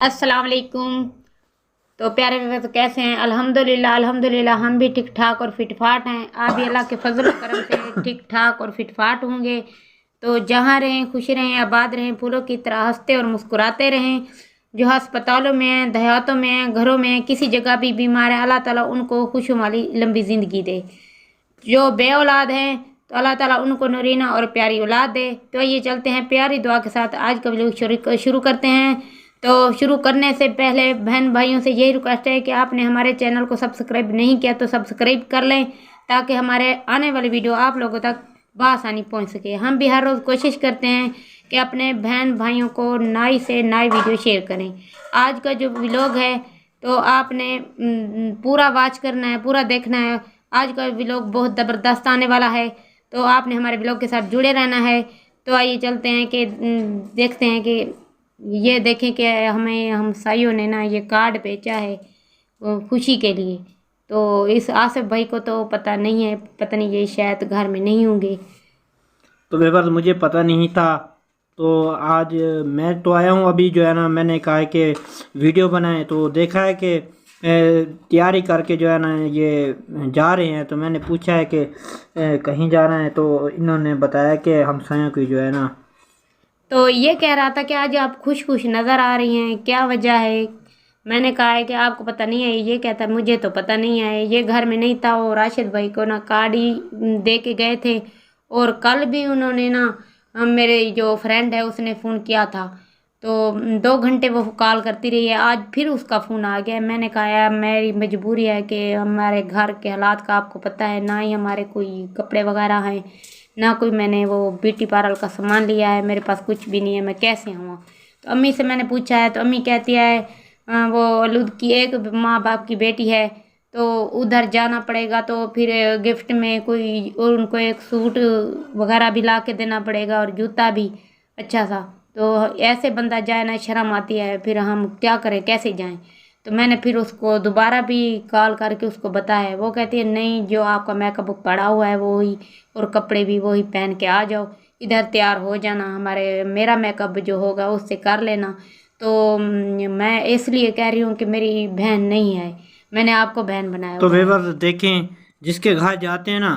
अस्सलाम वालेकुम। तो प्यारे व्यूअर्स, तो कैसे हैं? अल्हम्दुलिल्लाह अल्हम्दुलिल्लाह हम भी ठीक ठाक और फिट फाट हैं। आप भी अल्लाह के फजल करम से ठीक ठाक और फिट फाट होंगे। तो जहाँ रहें खुश रहें, आबाद रहें, फूलों की तरह हंसते और मुस्कुराते रहें। जो अस्पतालों में हैं, देहातों में हैं, घरों में हैं, किसी जगह भी बीमार है, अल्लाह ताला उनको खुशों वाली लंबी ज़िंदगी दे। जो बे औलाद हैं तो अल्लाह ताला उनको नूरीना और प्यारी औलाद दे। तो ये चलते हैं प्यारी दुआ के साथ, आज का व्लॉग शुरू करते हैं। तो शुरू करने से पहले बहन भाइयों से यही रिक्वेस्ट है कि आपने हमारे चैनल को सब्सक्राइब नहीं किया तो सब्सक्राइब कर लें, ताकि हमारे आने वाली वीडियो आप लोगों तक बआसानी पहुंच सके। हम भी हर रोज़ कोशिश करते हैं कि अपने बहन भाइयों को नई से नई वीडियो शेयर करें। आज का जो व्लॉग है तो आपने पूरा वॉच करना है, पूरा देखना है। आज का व्लॉग बहुत ज़बरदस्त आने वाला है, तो आपने हमारे व्लॉग के साथ जुड़े रहना है। तो आइए चलते हैं कि देखते हैं कि ये देखें कि हमें हमसाइयों ने ना ये कार्ड बेचा है वो खुशी के लिए। तो इस आसिफ भाई को तो पता नहीं है, पता नहीं ये शायद घर में नहीं होंगे। तो व्यूअर्स मुझे पता नहीं था। तो आज मैं तो आया हूँ अभी जो है ना, मैंने कहा है कि वीडियो बनाए तो देखा है कि तैयारी करके जो है ना ये जा रहे हैं। तो मैंने पूछा है कि कहीं जा रहे हैं, तो इन्होंने बताया कि हमसायों की जो है ना। तो ये कह रहा था कि आज आप खुश खुश नज़र आ रही हैं, क्या वजह है? मैंने कहा है कि आपको पता नहीं है। ये कहता है मुझे तो पता नहीं है, ये घर में नहीं था। वो राशिद भाई को ना कार्ड ही दे के गए थे। और कल भी उन्होंने ना मेरे जो फ्रेंड है उसने फ़ोन किया था, तो 2 घंटे वो कॉल करती रही है। आज फिर उसका फ़ोन आ गया। मैंने कहा यार मेरी मजबूरी है कि हमारे घर के हालात का आपको पता है, ना ही हमारे कोई कपड़े वगैरह हैं, ना कोई मैंने वो ब्यूटी पार्लर का सामान लिया है, मेरे पास कुछ भी नहीं है, मैं कैसे आऊँ? तो अम्मी से मैंने पूछा है तो अम्मी कहती है वो लुध की एक माँ बाप की बेटी है तो उधर जाना पड़ेगा। तो फिर गिफ्ट में कोई और उनको एक सूट वगैरह भी ला के देना पड़ेगा और जूता भी अच्छा सा। तो ऐसे बंदा जाए ना, शर्म आती है। फिर हम क्या करें, कैसे जाएं? तो मैंने फिर उसको दोबारा भी कॉल करके उसको बताया। वो कहती है नहीं, जो आपका मेकअप पड़ा हुआ है वो ही, और कपड़े भी वही पहन के आ जाओ, इधर तैयार हो जाना, हमारे मेरा मेकअप जो होगा उससे कर लेना। तो मैं इसलिए कह रही हूँ कि मेरी बहन नहीं है, मैंने आपको बहन बनाया तो हुआ है। व्यूअर्स देखें, जिसके घर जाते हैं ना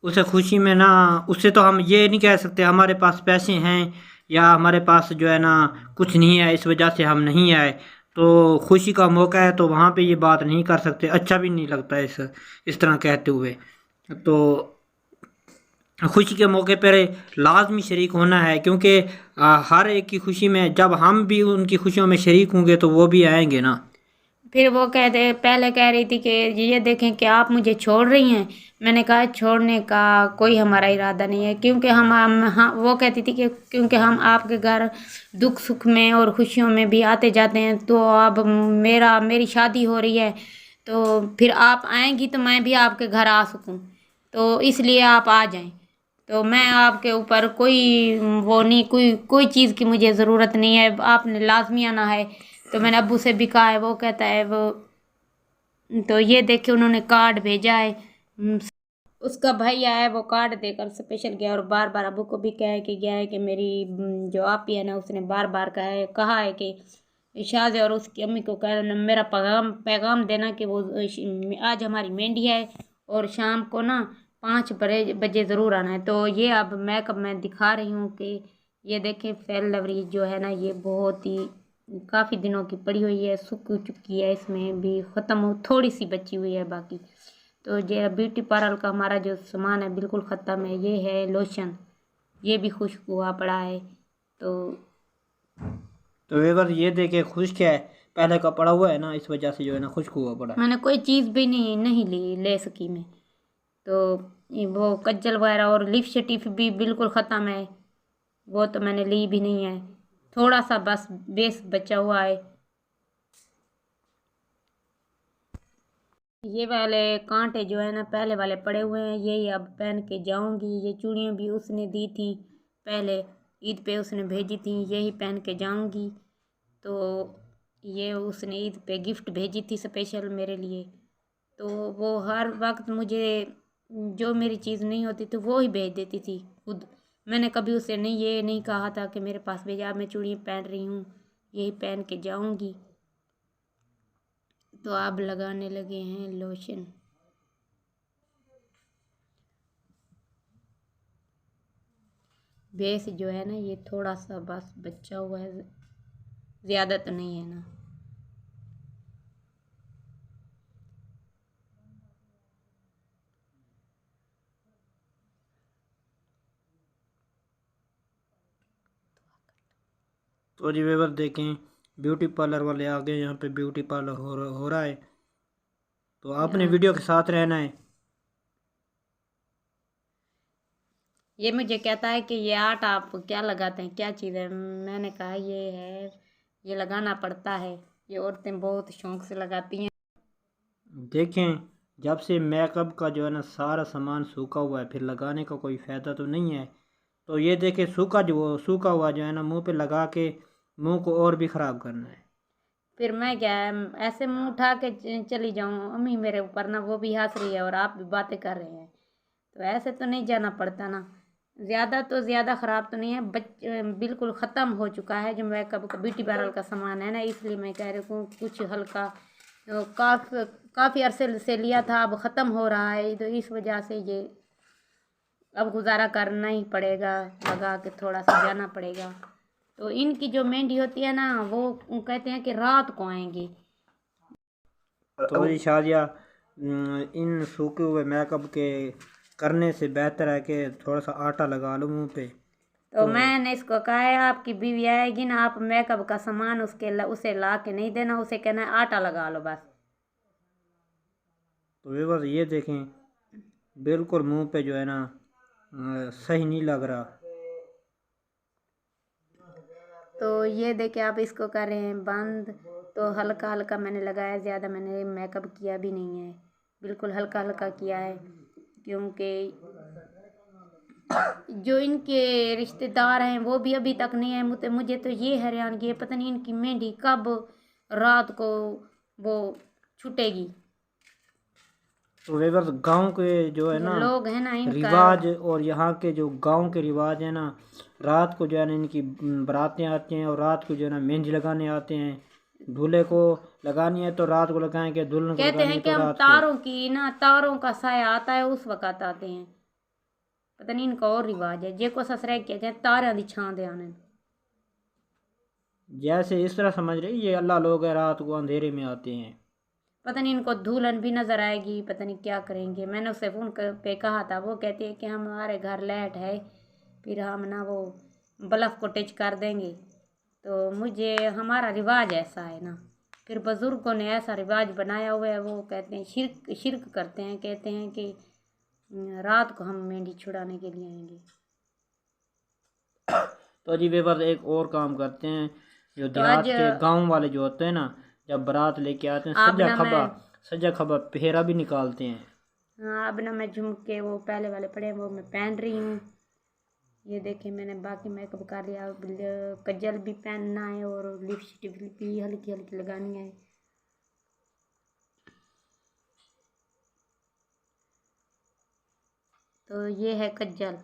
उसे खुशी में ना, उससे तो हम ये नहीं कह सकते हमारे पास पैसे हैं या हमारे पास जो है ना कुछ नहीं है इस वजह से हम नहीं आए। तो खुशी का मौका है तो वहाँ पे ये बात नहीं कर सकते, अच्छा भी नहीं लगता इस तरह कहते हुए। तो खुशी के मौके पर लाजमी शरीक होना है, क्योंकि हर एक की खुशी में जब हम भी उनकी खुशियों में शरीक होंगे तो वो भी आएंगे ना। फिर वो कहते पहले कह रही थी कि ये देखें कि आप मुझे छोड़ रही हैं। मैंने कहा छोड़ने का कोई हमारा इरादा नहीं है, क्योंकि हाँ, वो कहती थी कि क्योंकि हम आपके घर दुख सुख में और खुशियों में भी आते जाते हैं। तो अब मेरी शादी हो रही है, तो फिर आप आएंगी तो मैं भी आपके घर आ सकूं, तो इसलिए आप आ जाएं। तो मैं आपके ऊपर कोई वो नहीं, कोई कोई चीज़ की मुझे ज़रूरत नहीं है, आपने लाजमी आना है। तो मैंने अब्बू से भी कहा है, वो कहता है वो। तो ये देखे उन्होंने कार्ड भेजा है। उसका भाई आया है, वो कार्ड देकर स्पेशल गया, और बार बार अब्बू को भी कह के गया है कि मेरी जो आपी है ना उसने बार बार कहा है कि शाज और उसकी अम्मी को कह मेरा पैगाम पैगाम देना कि वो आज हमारी मेहंदी है और शाम को ना 5 बजे ज़रूर आना है। तो ये अब मैं दिखा रही हूँ कि ये देखें फेल लवरी जो है ना, ये बहुत ही काफ़ी दिनों की पड़ी हुई है, सूख चुकी है, इसमें भी ख़त्म हो, थोड़ी सी बची हुई है बाकी। तो ये ब्यूटी पार्लर का हमारा जो सामान है बिल्कुल ख़त्म है। ये है लोशन, ये भी खुश्क हुआ पड़ा है। तो तो वेवर ये देखे खुश क्या है, पहले का पड़ा हुआ है ना, इस वजह से जो है ना खुश्क हुआ पड़ा है। मैंने कोई चीज़ भी नहीं नहीं ले सकी मैं। तो ये वो कज्जल वगैरह और लिपस्टिक भी बिल्कुल ख़त्म है, वो तो मैंने ली भी नहीं है। थोड़ा सा बस बेस बचा हुआ है। ये वाले कांटे जो है ना पहले वाले पड़े हुए हैं, यही अब पहन के जाऊंगी। ये चूड़ियाँ भी उसने दी थी पहले, ईद पे उसने भेजी थी, यही पहन के जाऊंगी। तो ये उसने ईद पे गिफ्ट भेजी थी स्पेशल मेरे लिए। तो वो हर वक्त मुझे जो मेरी चीज़ नहीं होती तो वो ही भेज देती थी खुद। मैंने कभी उसे नहीं ये नहीं कहा था कि मेरे पास भेजा, अब मैं चूड़ियाँ पहन रही हूँ यही पहन के जाऊंगी। तो अब लगाने लगे हैं लोशन। बेस जो है ना ये थोड़ा सा बस बचा हुआ है, ज़्यादा तो नहीं है ना। तो जी व्यूअर देखें, ब्यूटी पार्लर वाले आ गए, यहाँ पे ब्यूटी पार्लर हो रहा है, तो आपने हाँ, वीडियो के साथ रहना है। ये मुझे कहता है कि ये आर्ट आप क्या लगाते हैं, क्या चीज़ है। मैंने कहा ये है, ये लगाना पड़ता है, ये औरतें बहुत शौक से लगाती हैं। देखें, जब से मेकअप का जो है ना सारा सामान सूखा हुआ है, फिर लगाने का कोई फ़ायदा तो नहीं है। तो ये देखें, सूखा हुआ जो है ना मुंह पे लगा के मुंह को और भी ख़राब करना है। फिर मैं क्या ऐसे मुंह उठा के चली जाऊं, अम्मी मेरे ऊपर ना वो भी हंस रही है और आप भी बातें कर रहे हैं, तो ऐसे तो नहीं जाना पड़ता ना। ज़्यादा तो ज़्यादा ख़राब तो नहीं है, बिल्कुल ख़त्म हो चुका है जो मेकअप का ब्यूटी पार्लर का सामान है ना, इसलिए मैं कह रही हूँ कुछ हल्का। काफ़ी अरसे से लिया था, अब ख़त्म हो रहा है, तो इस वजह से ये अब गुजारा करना ही पड़ेगा, लगा के थोड़ा सा जाना पड़ेगा। तो इनकी जो मेहंदी होती है ना वो कहते हैं कि रात को आएंगी। तो जी शादिया, इन सूखे हुए मेकअप के करने से बेहतर है कि थोड़ा सा आटा लगा लो मुंह पे। तो मैंने इसको कहा है आपकी बीवी आएगी ना, आप मेकअप का सामान उसे ला के नहीं देना, उसे कहना है आटा लगा लो बस। तो वे बस ये देखें, बिल्कुल मुंह पे जो है ना सही नहीं लग रहा। तो ये देखे आप इसको कर रहे हैं बंद। तो हल्का हल्का मैंने लगाया, ज़्यादा मैंने मेकअप किया भी नहीं है, बिल्कुल हल्का हल्का किया है। क्योंकि जो इनके रिश्तेदार हैं वो भी अभी तक नहीं आए। मुझे तो ये हैरान की है, पता नहीं इनकी मेहंदी कब रात को वो छूटेगी। तो वे बस गाँव के जो है जो ना लोग हैं ना इनका। रिवाज, और यहाँ के जो गांव के रिवाज है ना, रात को जो है ना इनकी बारातें आती हैं और रात को जो है ना मेहंदी लगाने आते हैं। दूल्हे को लगानी है तो रात को लगाएंगे, दुल्हन को कहते लगानी हैं है कि तो हम रात को। तारों की ना, तारों का साया आता है उस वक्त आते हैं। पता नहीं इनका और रिवाज है, जे को ससुराल किया जाए तारा दी छां दे आने। जैसे इस तरह समझ रही, ये अल्लाह लोग हैं, रात को अंधेरे में आते हैं। पता नहीं इनको दुल्हन भी नजर आएगी, पता नहीं क्या करेंगे। मैंने उससे फोन पे कहा था, वो कहती है कि हमारे घर लाइट है, फिर हम ना वो बल्ब को टच कर देंगे। तो मुझे हमारा रिवाज ऐसा है ना, फिर बुजुर्गों ने ऐसा रिवाज बनाया हुआ है, वो कहते हैं शिरक शिरक करते हैं, कहते हैं कि रात को हम मेहंदी छुड़ाने के लिए आएंगे। तो जी वे बस एक और काम करते हैं, जो तो आज देहात के गांव वाले जो होते हैं ना, जब बारात लेके आते हैं अब ना मैं सजा खबा फेरा भी निकालते हैं। हाँ, अब ना मैं झुमके वो पहले वाले पड़े हैं वो मैं पहन रही हूँ। ये देखिए मैंने बाकी मेकअप कर लिया, अब कजल भी पहनना है और लिपस्टिक भी हल्की हल्की लगानी है। तो ये है कजल,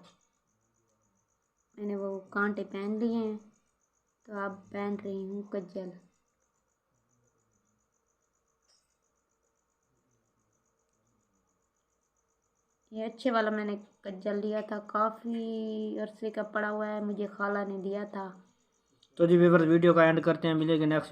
मैंने वो कांटे पहन लिए हैं, तो अब पहन रही हूँ कजल। ये अच्छे वाला मैंने कजल लिया था, काफ़ी अरसे का पड़ा हुआ है, मुझे खाला ने दिया था। तो जी वीवर वीडियो का एंड करते हैं, मिलेंगे नेक्स्ट